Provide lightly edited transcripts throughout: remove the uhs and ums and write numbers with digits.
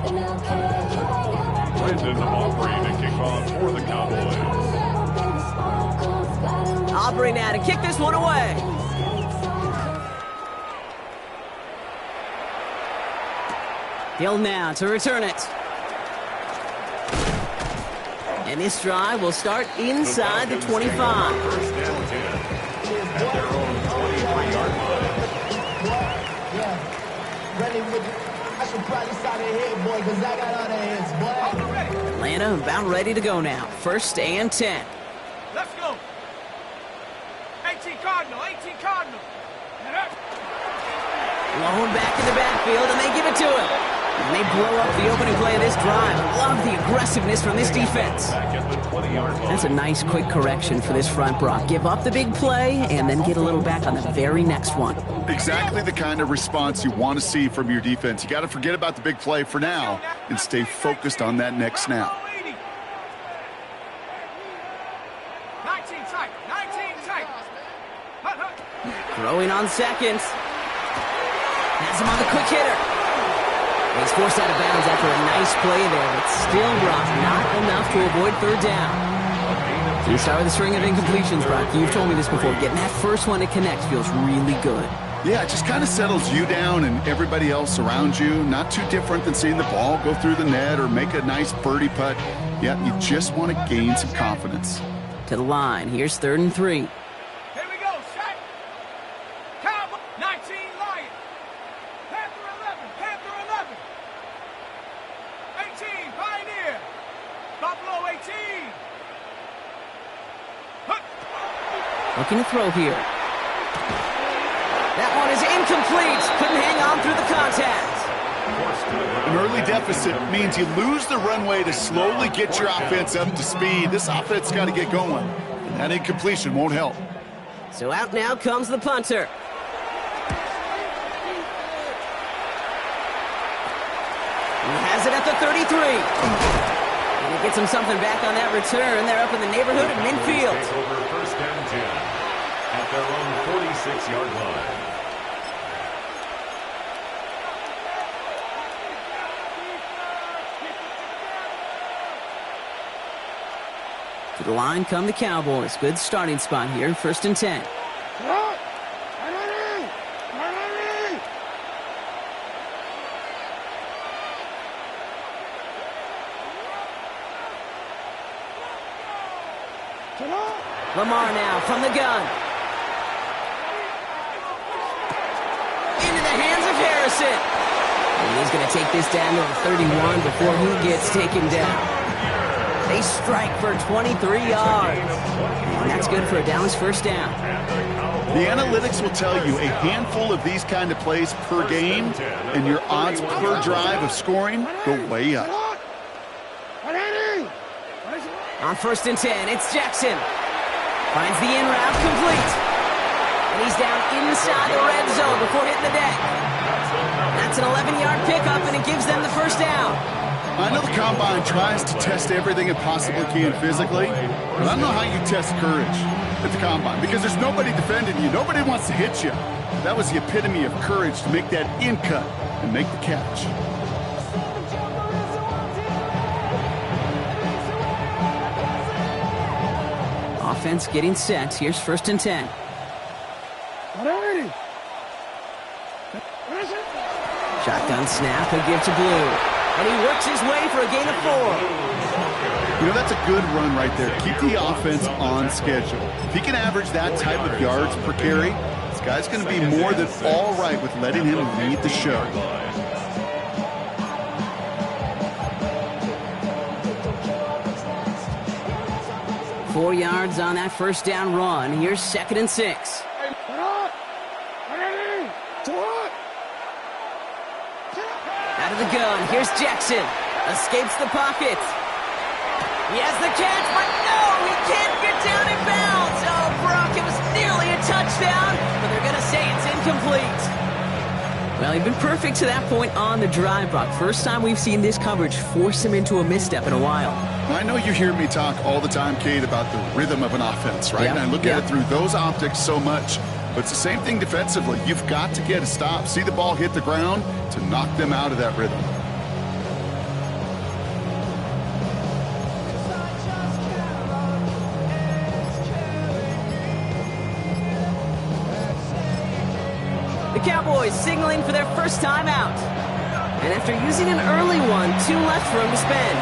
Aubrey to kick off for the Cowboys. Aubrey now to kick this one away. Hill now to return it. And this drive will start inside the 25. First and 10 at their own 23-yard line. I should probably sign ahead, boy, because I got other heads, boy. Atlanta about ready to go now. First and 10. Let's go. 18 Cardinal, 18 Cardinal. Blown back in the backfield, and they give it to him. And they blow up the opening play of this drive. Love the aggressiveness from this defense. Back at the 20-yard line. That's a nice quick correction for this front, Brock. Give up the big play and then get a little back on the very next one. Exactly the kind of response you want to see from your defense. You got to forget about the big play for now and stay focused on that next snap. 19 tight, 19 tight. Throwing on seconds. Has him on the quick hitter. He's forced out of bounds after a nice play there, but still, Brock, not enough to avoid third down. So you start with a string of incompletions, Brock. You've told me this before. Getting that first one to connect feels really good. Yeah, it just kind of settles you down and everybody else around you. Not too different than seeing the ball go through the net or make a nice birdie putt. Yeah, you just want to gain some confidence. To the line. Here's 3rd and 3. Here we go, shot. Cowboy, 19 Lion. Panther 11, Panther 11. 18 Pioneer. Buffalo 18. Looking to throw here. That one is incomplete. Couldn't hang on through the contact. An early deficit means you lose the runway to slowly get your offense up to speed. This offense got to get going, and that incompletion won't help. So out now comes the punter. He has it at the 33. And he gets him something back on that return. They're up in the neighborhood of midfield. Take over first and 10 at their own 46-yard line. To the line come the Cowboys. Good starting spot here. 1st and 10. Lamar now from the gun. Into the hands of Harrison. And he's going to take this down to the 31 before he gets taken down. They strike for 23 yards. And that's good for a Dallas first down. The analytics will tell you a handful of these kind of plays per game, and your odds per drive of scoring go way up. On 1st and 10, it's Jackson. Finds the in route complete. And he's down inside the red zone before hitting the deck. That's an 11-yard pickup, and it gives them the first down. I know the Combine tries to test everything it possibly can physically, but I don't know how you test courage at the Combine, because there's nobody defending you. Nobody wants to hit you. That was the epitome of courage to make that in cut and make the catch. Offense getting set. Here's 1st and 10. Shotgun snap. He'll give to Blue. And he works his way for a gain of 4. You know, that's a good run right there. Keep the offense on schedule. If he can average that type of yards per carry, this guy's going to be more than all right with letting him lead the show. Four yards on that first down run. Here's 2nd and 6. Out of the gun. Here's Jackson. Escapes the pocket. He has the catch, but no, he can't get down in bounds. Oh, Brock, it was nearly a touchdown, but they're going to say it's incomplete. Well, he'd been perfect to that point on the drive, Brock. First time we've seen this coverage force him into a misstep in a while. I know you hear me talk all the time, Kate, about the rhythm of an offense, right? Yeah. And I look at it through those optics so much. But it's the same thing defensively. You've got to get a stop, see the ball hit the ground to knock them out of that rhythm. Cowboys signaling for their first time out. And after using an early one, 2 left for him to spend.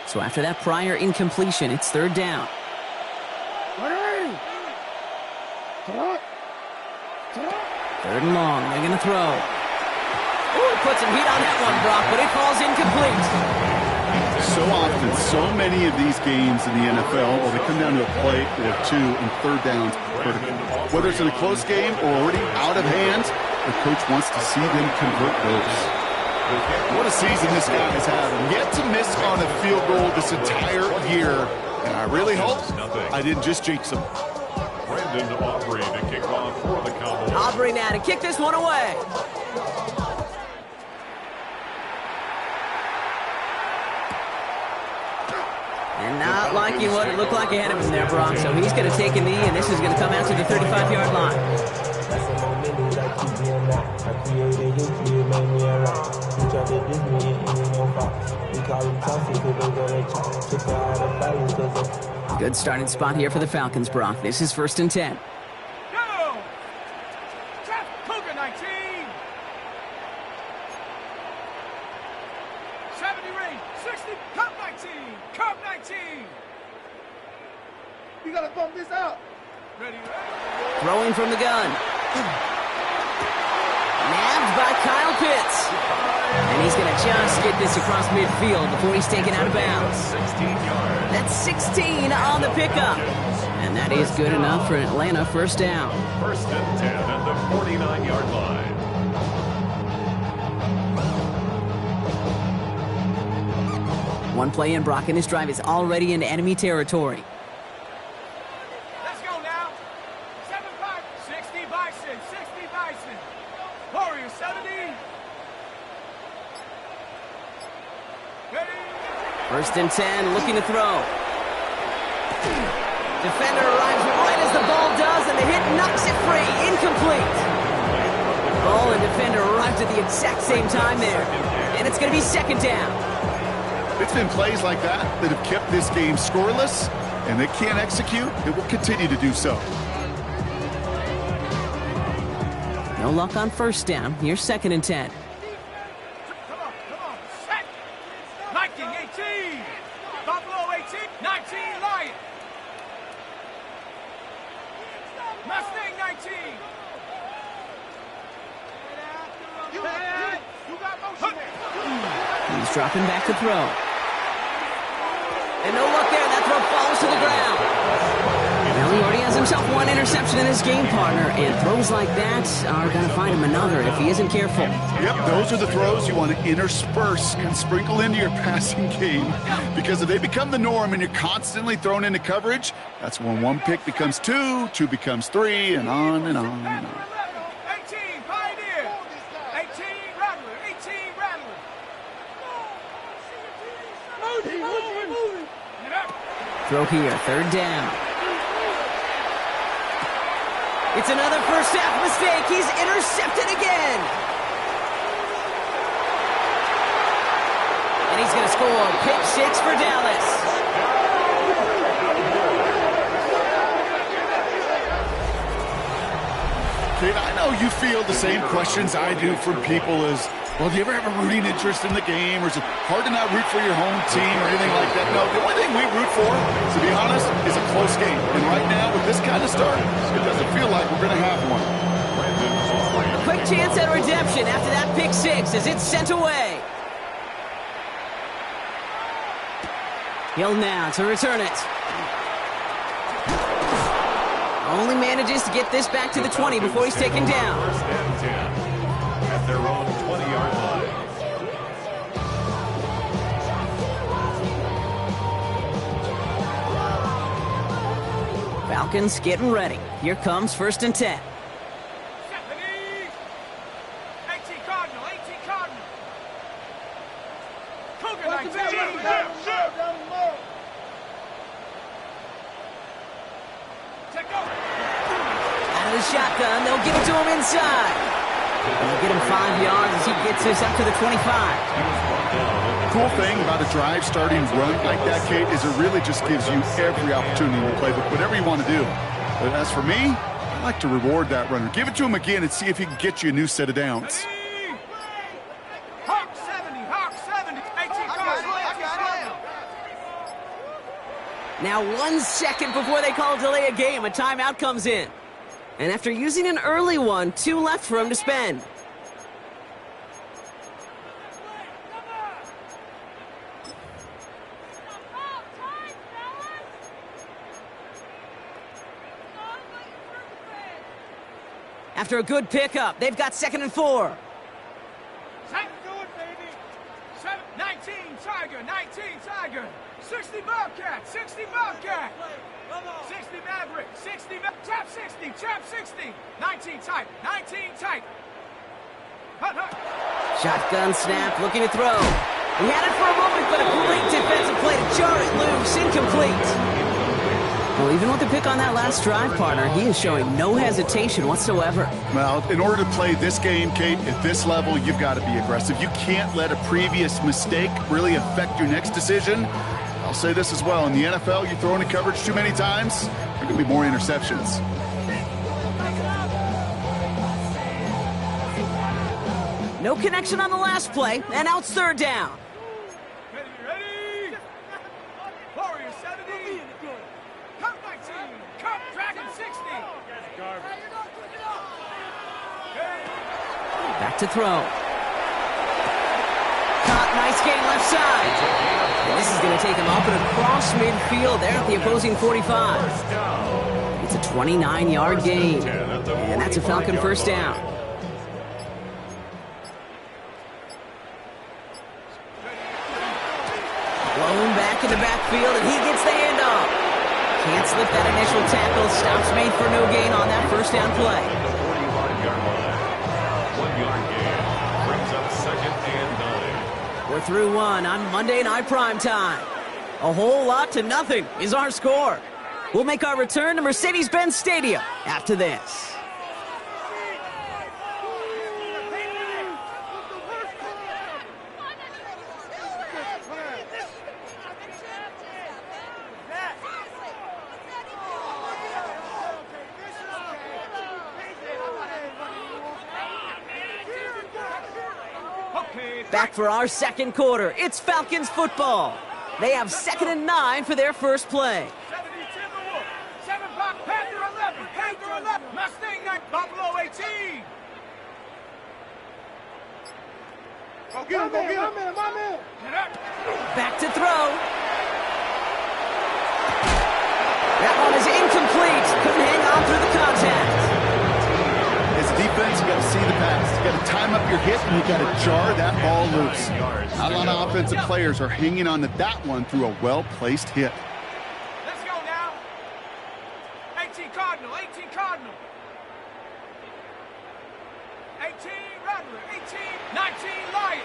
So after that prior incompletion, it's 3rd down. Third and long, they're going to throw. Ooh, he puts some heat on that one, Brock, but it falls incomplete. So often, so many of these games in the NFL, well, they come down to a play or 2 and 3rd downs critical. Whether it's in a close game or already out of hand, the coach wants to see them convert those. What a season this guy is having. Yet to miss on a field goal this entire year. And I really hope I didn't just jinx him. Brandon Aubrey to kick off for the Cowboys. Aubrey now to kick this one away. And not liking what it looked like ahead of him there, Brock. So he's going to take a knee, and this is going to come out to the 35-yard line. Good starting spot here for the Falcons, Brock. This is 1st and 10. Go! Cougar 19. 70 range. 60. Cup 19. Cup 19. You gotta bump this out. Ready. Throwing from the gun. Nabbed by Kyle Pitts. And he's going to just get this across midfield before he's taken out of bounds. 16 yards. That's 16 on the pickup. And that is good enough for Atlanta 1st down. 1st and 10 at the 49-yard line. One play in, Brock, and this drive is already in enemy territory. Let's go now. 7-5. 60 Bison. 60 Bison. Warriors 70. Ready. 1st and 10, looking to throw. Defender arrives right as the ball does, and the hit knocks it free. Incomplete. Ball and defender arrived at the exact same time there. And it's going to be 2nd down. It's been plays like that that have kept this game scoreless, and they can't execute. It will continue to do so. No luck on 1st down. Here's 2nd and 10. Come on. Set. Viking 18. Buffalo 18. 19 Lion. Mustang 19. You got motion there. He's dropping back to throw. And no luck there. That throw falls to the ground. Well, he already has himself 1 interception in his game, partner, and throws like that are going to find him another if he isn't careful. Yep, those are the throws you want to intersperse and sprinkle into your passing game, because if they become the norm and you're constantly thrown into coverage, that's when 1 pick becomes 2, 2 becomes 3, and on and on and on. 18 Pioneer. 18 Rattler. 18 Rattler. Moving. Get up. Throw here, 3rd down. It's another first half mistake. He's intercepted again. And he's going to score. Pick 6 for Dallas. Kate, I know you feel the same questions I do from people as, well, do you ever have a rooting interest in the game, or is it hard to not root for your home team or anything like that? No, the only thing we root for, to be honest, is a close game. And right now, with this kind of start, it doesn't feel like we're going to have one. A quick chance at redemption after that pick 6 as it's sent away. He'll now to return it. Only manages to get this back to the 20 before he's taken down. 1st and 10 at their own 20-yard line. Falcons getting ready. Here comes 1st and 10. Japanese. 18 Cardinal. 18 Cardinal. Cougar 19. Check over. Out of the shotgun, they'll give it to him inside. They'll get him 5 yards as he gets this up to the 25. Cool thing about a drive starting run like that, Kate, is it really just gives you every opportunity in the playbook, whatever you want to do. But as for me, I like to reward that runner. Give it to him again and see if he can get you a new set of downs. Hawk 70, Hawk 70. 18 Now 1 second before they call delay a game, a timeout comes in. And after using an early one, 2 left for him to spend. After a good pickup, they've got 2nd and 4. Time to do it, baby. 19 Tiger, 19 Tiger. 60 Bobcat, 60 Bobcat. 60 Maverick, 60 Trap 60, Trap 60. 19 tight, 19 tight. Hut, hut. Shotgun snap, looking to throw. He had it for a moment, but a great defensive play to jar it loose. Incomplete. Well, even with the pick on that last drive, partner, he is showing no hesitation whatsoever. Well, in order to play this game, Kate, at this level, you've got to be aggressive. You can't let a previous mistake really affect your next decision. I'll say this as well. In the NFL, you throw into coverage too many times, there are going to be more interceptions. No connection on the last play, and out 3rd down. Ready? Warrior 70. Cup 19. Cup Dragon 60. Back to throw. Caught, nice gain left side. And this is going to take him up and across midfield there at the opposing 45. It's a 29-yard gain, and that's a Falcon 1st down. Blown back in the backfield, and he gets the handoff. Can't slip that initial tackle. Stops made for no gain on that 1st down play. 45-yard line. 1-yard gain. Brings up 2nd and 9. We're through 1 on Monday Night Primetime. A whole lot to nothing is our score. We'll make our return to Mercedes-Benz Stadium after this. Back for our 2nd quarter. It's Falcons football. They have 2nd and 9 for their first play. 70 Timberwolf. 7 Pop. Panther 11. Panther 11. Mustang 9. Buffalo 18. Go get him. Go get him. My man. Get up. Back to throw. That one is incomplete. Couldn't hang on through the contact. As a defense, you got to see the pass. You got to time up your hit, and you got to jar that ball loose. Not a lot of offensive players are hanging on to that one through a well-placed hit. Let's go now. 18 Cardinal. 18 Cardinal. 18 Rattler. 18. 19 Lion.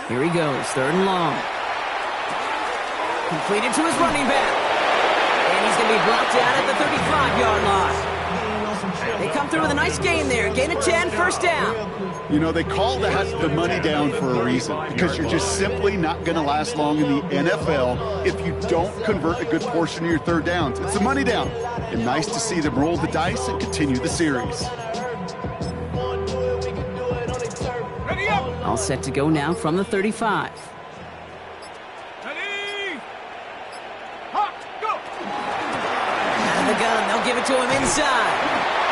Here he goes, 3rd and long. Completed to his running back. And he's going to be brought down at the 35-yard line. They come through with a nice gain there. Gain of 10, 1st down. You know, they call that the money down for a reason, because you're just simply not going to last long in the NFL if you don't convert a good portion of your 3rd downs. It's the money down. And nice to see them roll the dice and continue the series. Ready up. All set to go now from the 35. Ready. Hawk, go. Out of the gun, they'll give it to him inside.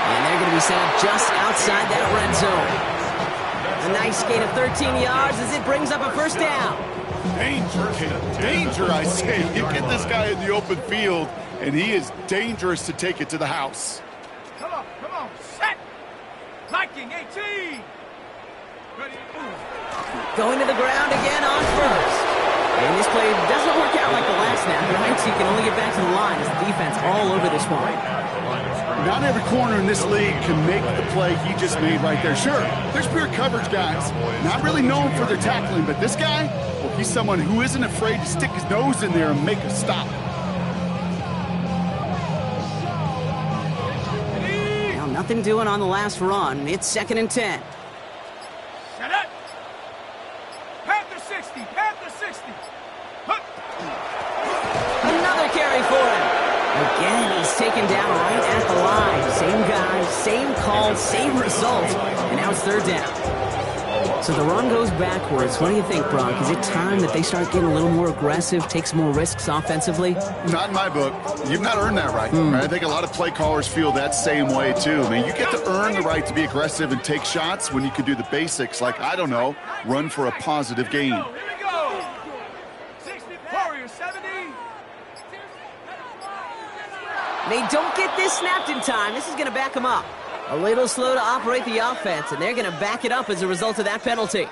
And they're going to be set up just outside that red zone. A nice gain of 13 yards as it brings up a 1st down. Danger, kid. Danger, I say. You get this guy in the open field, and he is dangerous to take it to the house. Come on. Set. Liking 18. Ready. Going to the ground again on 1st. And this play doesn't work out like the last snap, right? So you can only get back to the line as the defense all over this one. Not every corner in this league can make the play he just made right there. Sure, there's pure coverage guys, not really known for their tackling, but this guy, well, he's someone who isn't afraid to stick his nose in there and make a stop. nothing doing on the last run. It's 2nd and 10. Set up. Panther 60. Panther 60. Hook. Another carry for him. Again, he's taken down right at the line. Same guy, same call, same result. And now it's 3rd down. So the run goes backwards. What do you think, Brock? Is it time that they start getting a little more aggressive, take some more risks offensively? Not in my book. You've not earned that right. I think a lot of play callers feel that same way, too. I mean, you get to earn the right to be aggressive and take shots when you can do the basics, like, I don't know, run for a positive gain. Here we go. 60. Warriors 70. They don't get this snapped in time. This is going to back them up. A little slow to operate the offense, and they're going to back it up as a result of that penalty.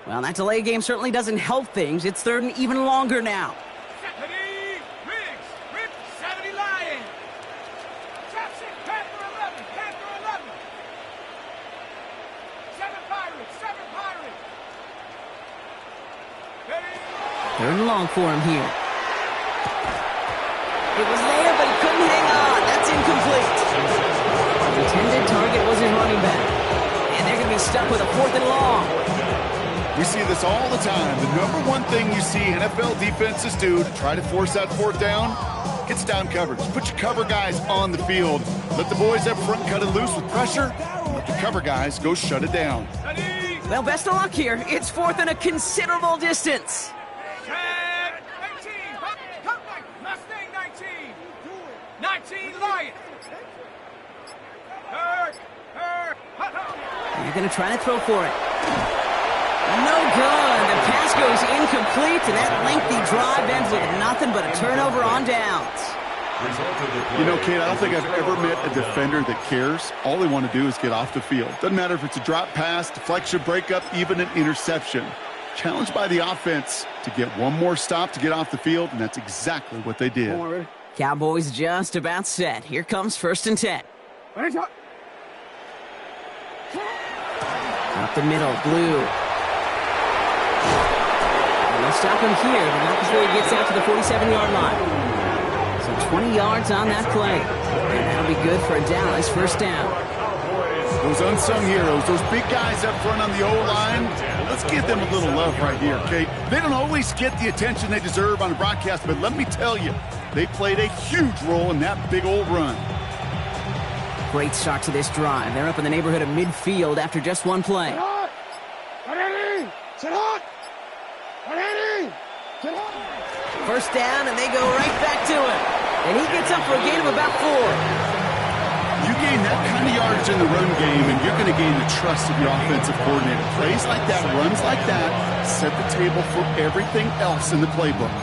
Well, that delay game certainly doesn't help things. It's 3rd and even longer now. 70. Riggs. Rip. 70 Lions. Trap 6. Panther 11. Panther 11. 7 Pirates. 7 Pirates. Ready. 3rd and long for him here. It was there, but he couldn't hang on. That's incomplete. The intended target was his running back. And they're going to be stuck with a 4th and long. We see this all the time. The number one thing you see NFL defenses do to try to force that 4th down, gets down coverage. Put your cover guys on the field. Let the boys up front cut it loose with pressure. Let the cover guys go shut it down. Well, best of luck here. It's 4th and a considerable distance. 19. Mustang 19. 19 Lions. You're going to try to throw for it. No good. The pass goes incomplete, and that lengthy drive ends with nothing but a turnover on downs. You know, Kate, I don't think I've ever met a defender that cares. All they want to do is get off the field. Doesn't matter if it's a drop pass, deflection, breakup, even an interception. Challenged by the offense to get one more stop to get off the field, and that's exactly what they did. Cowboys just about set. Here comes 1st and 10. Up the middle, Blue. They'll stop him here, but not before he gets out to the 47-yard line. So 20 yards on that play. And that'll be good for a Dallas 1st down. Those unsung heroes, those big guys up front on the O-line, let's give them a little love right here, okay? They don't always get the attention they deserve on the broadcast, but let me tell you, they played a huge role in that big old run. Great start to this drive. They're up in the neighborhood of midfield after just one play. First down, and they go right back to him. And he gets up for a gain of about 4. You gain that kind of yardage in the run game, and you're going to gain the trust of your offensive coordinator. Plays like that, runs like that, set the table for everything else in the playbook.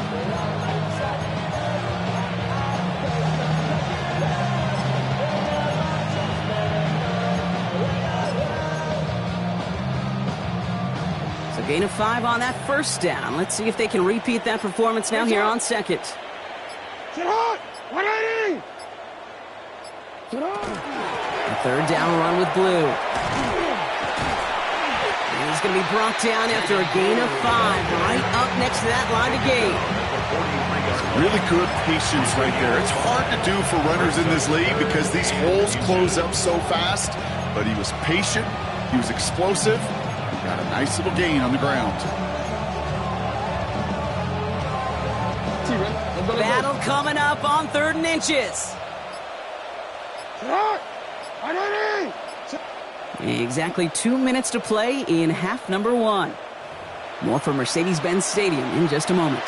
So gain of 5 on that first down. Let's see if they can repeat that performance now here on 2nd. A 3rd down run with Blue. And he's going to be brought down after a gain of 5, right up next to that line of gain. Really good patience right there. It's hard to do for runners in this league because these holes close up so fast, but he was patient, he was explosive, he got a nice little gain on the ground. Battle coming up on 3rd and inches. Exactly 2 minutes to play in half number 1. More from Mercedes-Benz Stadium in just a moment.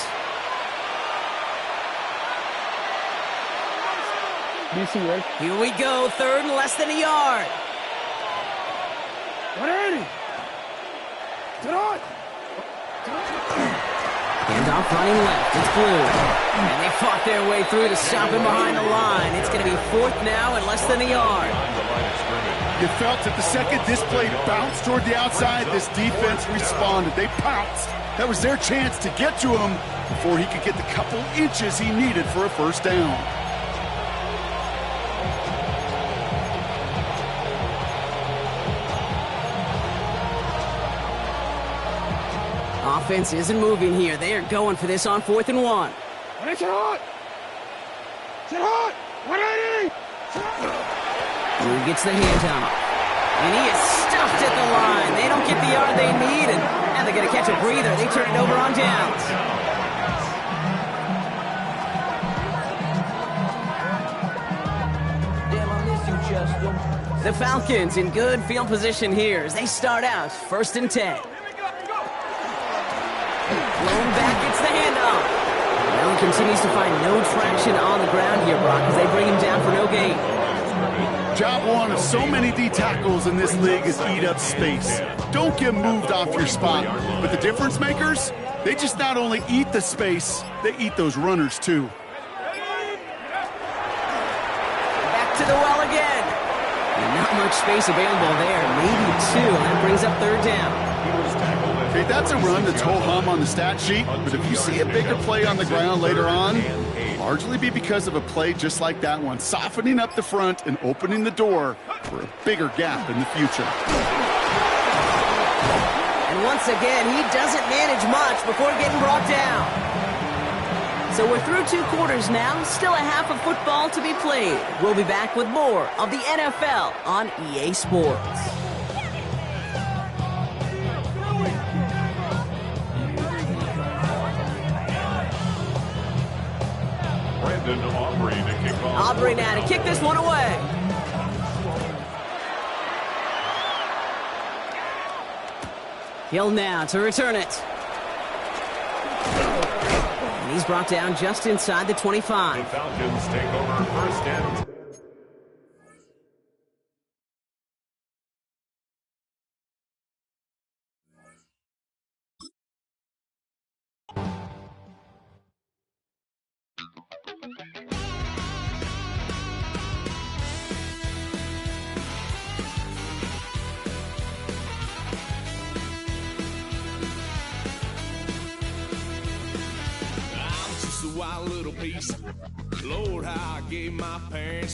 Here we go, 3rd and less than a yard. Handoff running left, it's Blue. And they fought their way through to stop him behind the line. It's going to be 4th now and less than a yard. You felt that the second this play bounced toward the outside, this defense responded. They pounced. That was their chance to get to him before he could get the couple inches he needed for a first down. Offense isn't moving here. They are going for this on 4th and 1. He gets the handoff. And he is stuffed at the line. They don't get the yard they need, and now they're going to catch a breather. They turn it over on downs. Damn, I miss you, Chester. The Falcons in good field position here as they start out 1st and 10. Blown back gets the handoff. Allen continues to find no traction on the ground here, Brock, as they bring him down for no gain. Job one of so many D tackles in this league is eat up space. Don't get moved off your spot. But the difference makers, they just not only eat the space, they eat those runners too. Back to the well again. Not much space available there. Maybe 2. That brings up 3rd down. Okay, that's a run that's ho-hum on the stat sheet, but if you see a bigger play on the ground later on, largely be because of a play just like that one, softening up the front and opening the door for a bigger gap in the future. And once again, he doesn't manage much before getting brought down. So we're through 2 quarters now, still a half of football to be played. We'll be back with more of the NFL on EA Sports. Aubrey now to kick this one away. Hill now to return it. And he's brought down just inside the 25. The Falcons take over 1st and 10. Wild little piece. Lord, how I gave my parents